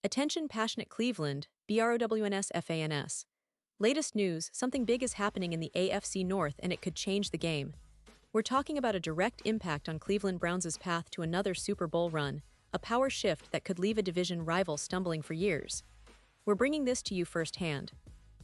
Attention passionate Cleveland, BROWNS. Latest news, something big is happening in the AFC North and it could change the game. We're talking about a direct impact on Cleveland Browns' path to another Super Bowl run, a power shift that could leave a division rival stumbling for years. We're bringing this to you firsthand.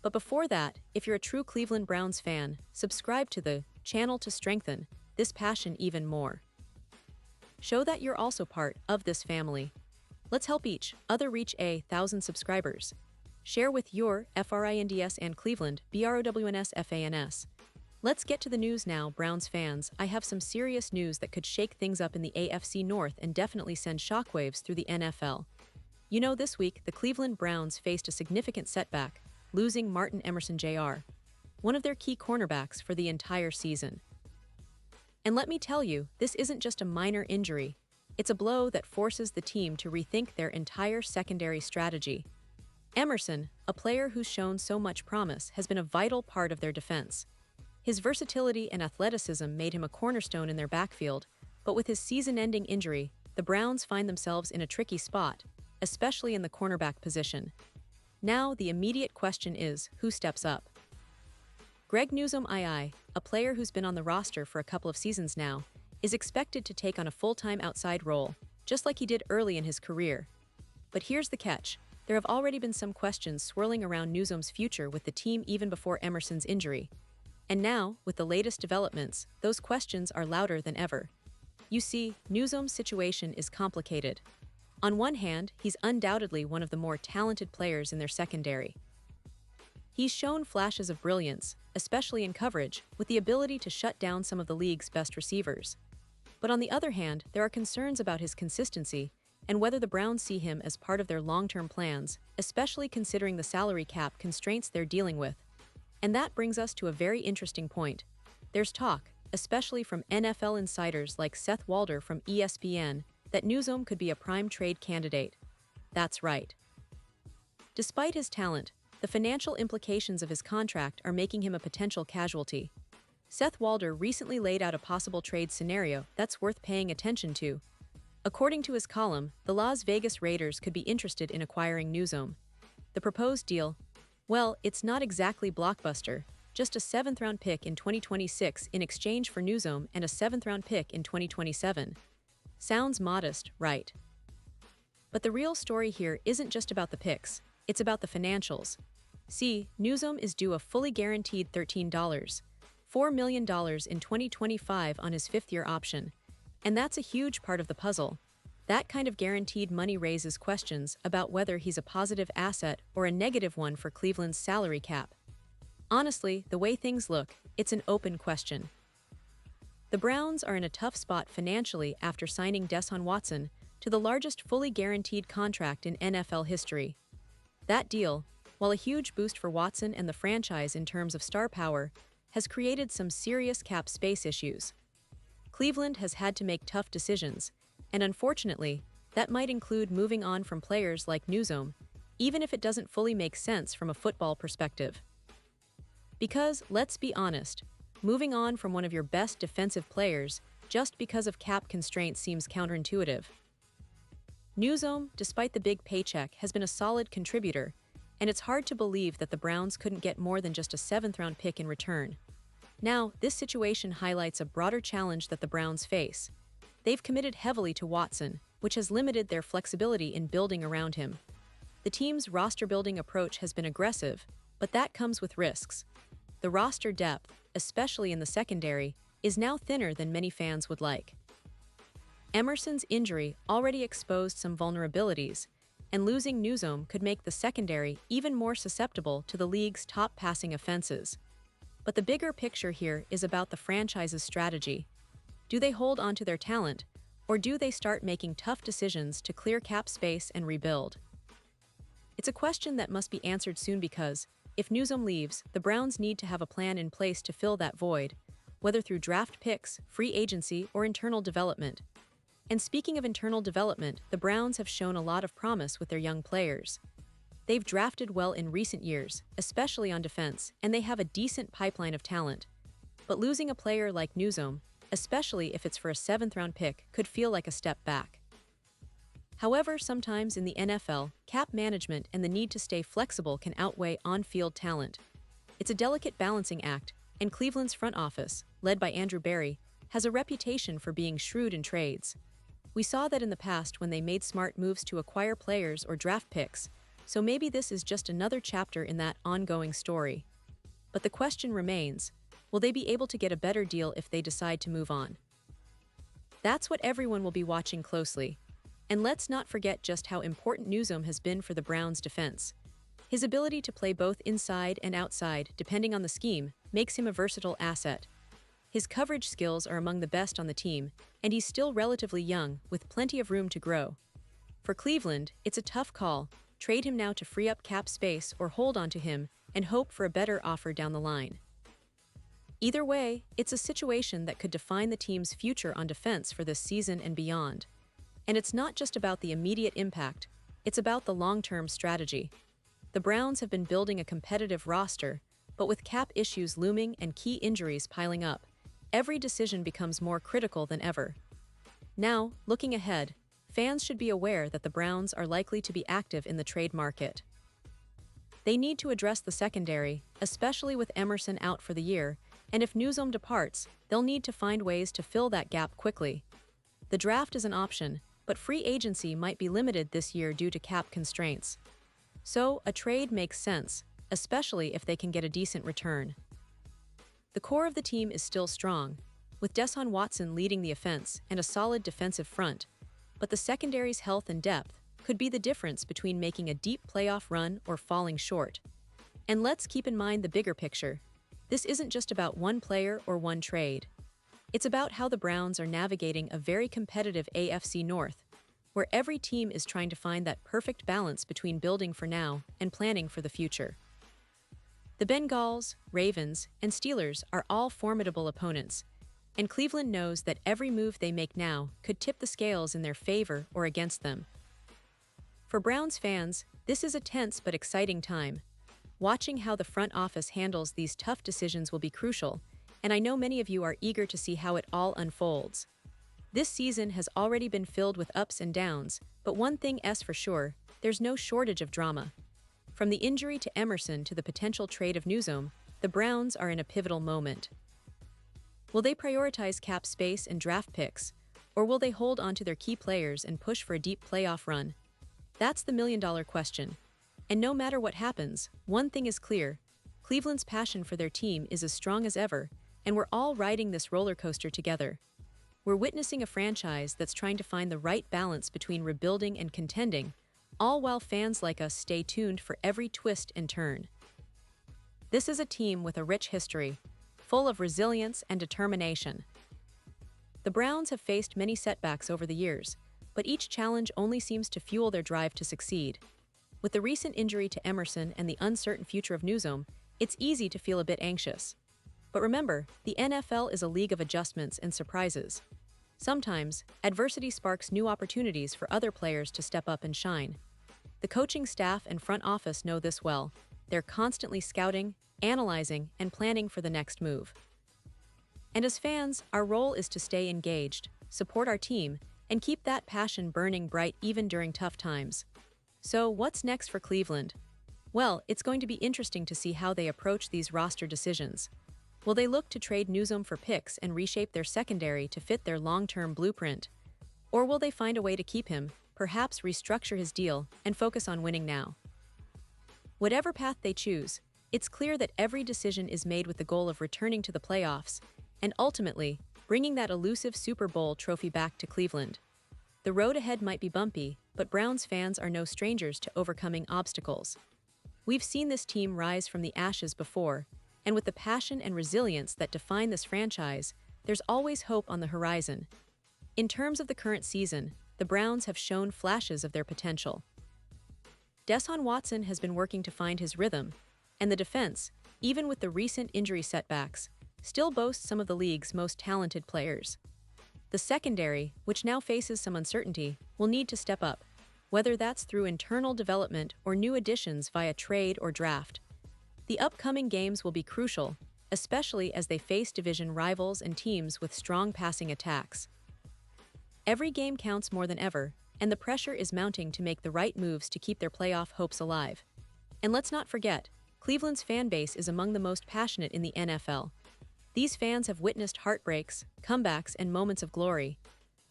But before that, if you're a true Cleveland Browns fan, subscribe to the channel to strengthen this passion even more. Show that you're also part of this family. Let's help each other reach 1,000 subscribers. Share with your FRINDS and Cleveland BROWNS. Let's get to the news now, Browns fans. I have some serious news that could shake things up in the AFC North and definitely send shockwaves through the NFL. You know, this week, the Cleveland Browns faced a significant setback, losing Martin Emerson Jr., one of their key cornerbacks for the entire season. And let me tell you, this isn't just a minor injury. It's a blow that forces the team to rethink their entire secondary strategy. Emerson, a player who's shown so much promise, has been a vital part of their defense. His versatility and athleticism made him a cornerstone in their backfield, but with his season-ending injury, the Browns find themselves in a tricky spot, especially in the cornerback position. Now, the immediate question is, who steps up? Newsome, a player who's been on the roster for a couple of seasons now, is expected to take on a full-time outside role, just like he did early in his career. But here's the catch. There have already been some questions swirling around Newsome's future with the team even before Emerson's injury. And now, with the latest developments, those questions are louder than ever. You see, Newsome's situation is complicated. On one hand, he's undoubtedly one of the more talented players in their secondary. He's shown flashes of brilliance, especially in coverage, with the ability to shut down some of the league's best receivers. But on the other hand, there are concerns about his consistency and whether the Browns see him as part of their long-term plans, especially considering the salary cap constraints they're dealing with. And that brings us to a very interesting point. There's talk, especially from NFL insiders like Seth Walder from ESPN, that Newsome could be a prime trade candidate. That's right. Despite his talent, the financial implications of his contract are making him a potential casualty. Seth Walder recently laid out a possible trade scenario that's worth paying attention to. According to his column, the Las Vegas Raiders could be interested in acquiring Newsome. The proposed deal? Well, it's not exactly blockbuster, just a 7th-round pick in 2026 in exchange for Newsome and a 7th-round pick in 2027. Sounds modest, right? But the real story here isn't just about the picks, it's about the financials. See, Newsome is due a fully guaranteed $4 million in 2025 on his 5th-year option. And that's a huge part of the puzzle. That kind of guaranteed money raises questions about whether he's a positive asset or a negative one for Cleveland's salary cap. Honestly, the way things look, it's an open question. The Browns are in a tough spot financially after signing Deshaun Watson to the largest fully guaranteed contract in NFL history. That deal, while a huge boost for Watson and the franchise in terms of star power, has created some serious cap space issues. Cleveland has had to make tough decisions, and unfortunately, that might include moving on from players like Newsome, even if it doesn't fully make sense from a football perspective. Because, let's be honest, moving on from one of your best defensive players just because of cap constraints seems counterintuitive. Newsome, despite the big paycheck, has been a solid contributor, and it's hard to believe that the Browns couldn't get more than just a 7th-round pick in return. Now, this situation highlights a broader challenge that the Browns face. They've committed heavily to Watson, which has limited their flexibility in building around him. The team's roster-building approach has been aggressive, but that comes with risks. The roster depth, especially in the secondary, is now thinner than many fans would like. Emerson's injury already exposed some vulnerabilities, and losing Newsome could make the secondary even more susceptible to the league's top passing offenses. But the bigger picture here is about the franchise's strategy. Do they hold on to their talent, or do they start making tough decisions to clear cap space and rebuild? It's a question that must be answered soon because, if Newsome leaves, the Browns need to have a plan in place to fill that void, whether through draft picks, free agency, or internal development. And speaking of internal development, the Browns have shown a lot of promise with their young players. They've drafted well in recent years, especially on defense, and they have a decent pipeline of talent. But losing a player like Newsome, especially if it's for a 7th-round pick, could feel like a step back. However, sometimes in the NFL, cap management and the need to stay flexible can outweigh on-field talent. It's a delicate balancing act, and Cleveland's front office, led by Andrew Berry, has a reputation for being shrewd in trades. We saw that in the past when they made smart moves to acquire players or draft picks, so maybe this is just another chapter in that ongoing story. But the question remains, will they be able to get a better deal if they decide to move on? That's what everyone will be watching closely. And let's not forget just how important Newsome has been for the Browns' defense. His ability to play both inside and outside, depending on the scheme, makes him a versatile asset. His coverage skills are among the best on the team, and he's still relatively young, with plenty of room to grow. For Cleveland, it's a tough call. Trade him now to free up cap space or hold on to him and hope for a better offer down the line. Either way, it's a situation that could define the team's future on defense for this season and beyond. And it's not just about the immediate impact, it's about the long-term strategy. The Browns have been building a competitive roster, but with cap issues looming and key injuries piling up, every decision becomes more critical than ever. Now, looking ahead, fans should be aware that the Browns are likely to be active in the trade market. They need to address the secondary, especially with Emerson out for the year, and if Newsome departs, they'll need to find ways to fill that gap quickly. The draft is an option, but free agency might be limited this year due to cap constraints. So, a trade makes sense, especially if they can get a decent return. The core of the team is still strong, with Deshaun Watson leading the offense and a solid defensive front, but the secondary's health and depth could be the difference between making a deep playoff run or falling short. And let's keep in mind the bigger picture. This isn't just about one player or one trade. It's about how the Browns are navigating a very competitive AFC North, where every team is trying to find that perfect balance between building for now and planning for the future. The Bengals, Ravens, and Steelers are all formidable opponents, and Cleveland knows that every move they make now could tip the scales in their favor or against them. For Browns fans, this is a tense but exciting time. Watching how the front office handles these tough decisions will be crucial, and I know many of you are eager to see how it all unfolds. This season has already been filled with ups and downs, but one thing is for sure, there's no shortage of drama. From the injury to Emerson to the potential trade of Newsome, the Browns are in a pivotal moment. Will they prioritize cap space and draft picks, or will they hold on to their key players and push for a deep playoff run? That's the million-dollar question. And no matter what happens, one thing is clear: Cleveland's passion for their team is as strong as ever, and we're all riding this roller coaster together. We're witnessing a franchise that's trying to find the right balance between rebuilding and contending, all while fans like us stay tuned for every twist and turn. This is a team with a rich history, full of resilience and determination. The Browns have faced many setbacks over the years, but each challenge only seems to fuel their drive to succeed. With the recent injury to Emerson and the uncertain future of Newsome, it's easy to feel a bit anxious. But remember, the NFL is a league of adjustments and surprises. Sometimes, adversity sparks new opportunities for other players to step up and shine. The coaching staff and front office know this well. They're constantly scouting, analyzing, and planning for the next move. And as fans, our role is to stay engaged, support our team, and keep that passion burning bright even during tough times. So, what's next for Cleveland? Well, it's going to be interesting to see how they approach these roster decisions. Will they look to trade Newsome for picks and reshape their secondary to fit their long-term blueprint? Or will they find a way to keep him, perhaps restructure his deal, and focus on winning now? Whatever path they choose, it's clear that every decision is made with the goal of returning to the playoffs and ultimately bringing that elusive Super Bowl trophy back to Cleveland. The road ahead might be bumpy, but Browns fans are no strangers to overcoming obstacles. We've seen this team rise from the ashes before, and with the passion and resilience that define this franchise, there's always hope on the horizon. In terms of the current season, the Browns have shown flashes of their potential. Deshaun Watson has been working to find his rhythm, and the defense, even with the recent injury setbacks, still boasts some of the league's most talented players. The secondary, which now faces some uncertainty, will need to step up, whether that's through internal development or new additions via trade or draft. The upcoming games will be crucial, especially as they face division rivals and teams with strong passing attacks. Every game counts more than ever, and the pressure is mounting to make the right moves to keep their playoff hopes alive. And let's not forget, Cleveland's fan base is among the most passionate in the NFL. These fans have witnessed heartbreaks, comebacks, and moments of glory.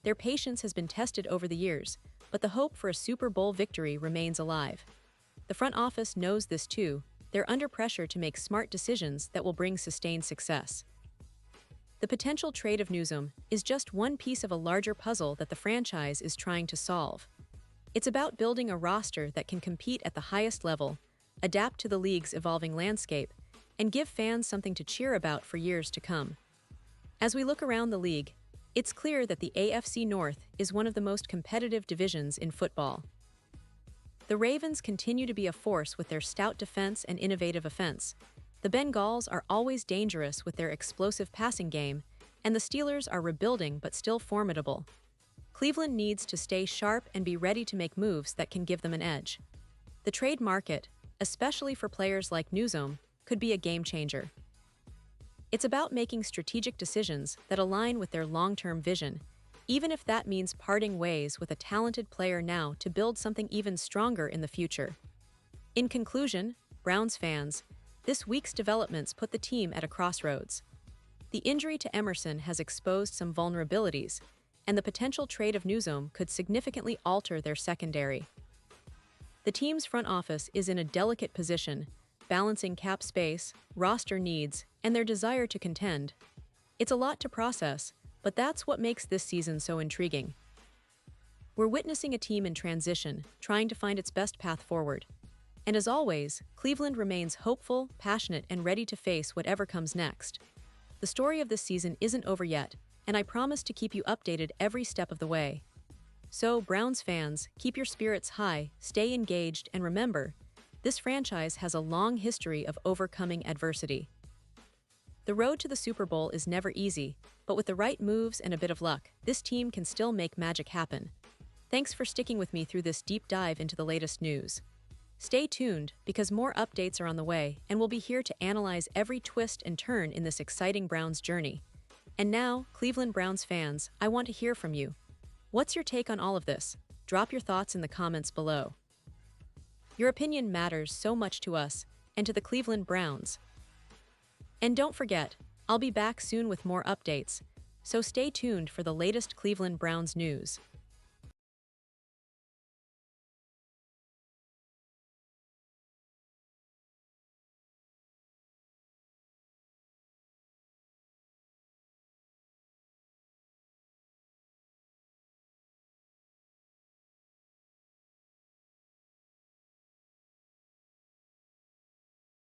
Their patience has been tested over the years, but the hope for a Super Bowl victory remains alive. The front office knows this too. They're under pressure to make smart decisions that will bring sustained success. The potential trade of Newsome is just one piece of a larger puzzle that the franchise is trying to solve. It's about building a roster that can compete at the highest level, adapt to the league's evolving landscape, and give fans something to cheer about for years to come. As we look around the league, it's clear that the AFC North is one of the most competitive divisions in football. The Ravens continue to be a force with their stout defense and innovative offense. The Bengals are always dangerous with their explosive passing game, and the Steelers are rebuilding but still formidable. Cleveland needs to stay sharp and be ready to make moves that can give them an edge. The trade market, especially for players like Newsome, could be a game changer. It's about making strategic decisions that align with their long-term vision, even if that means parting ways with a talented player now to build something even stronger in the future. In conclusion, Browns fans, this week's developments put the team at a crossroads. The injury to Emerson has exposed some vulnerabilities, and the potential trade of Newsome could significantly alter their secondary. The team's front office is in a delicate position, balancing cap space, roster needs, and their desire to contend. It's a lot to process, but that's what makes this season so intriguing. We're witnessing a team in transition, trying to find its best path forward. And as always, Cleveland remains hopeful, passionate, and ready to face whatever comes next. The story of this season isn't over yet, and I promise to keep you updated every step of the way. So, Browns fans, keep your spirits high, stay engaged, and remember, this franchise has a long history of overcoming adversity. The road to the Super Bowl is never easy, but with the right moves and a bit of luck, this team can still make magic happen. Thanks for sticking with me through this deep dive into the latest news. Stay tuned, because more updates are on the way, and we'll be here to analyze every twist and turn in this exciting Browns journey. And now, Cleveland Browns fans, I want to hear from you. What's your take on all of this? Drop your thoughts in the comments below. Your opinion matters so much to us and to the Cleveland Browns. And don't forget, I'll be back soon with more updates, so stay tuned for the latest Cleveland Browns news.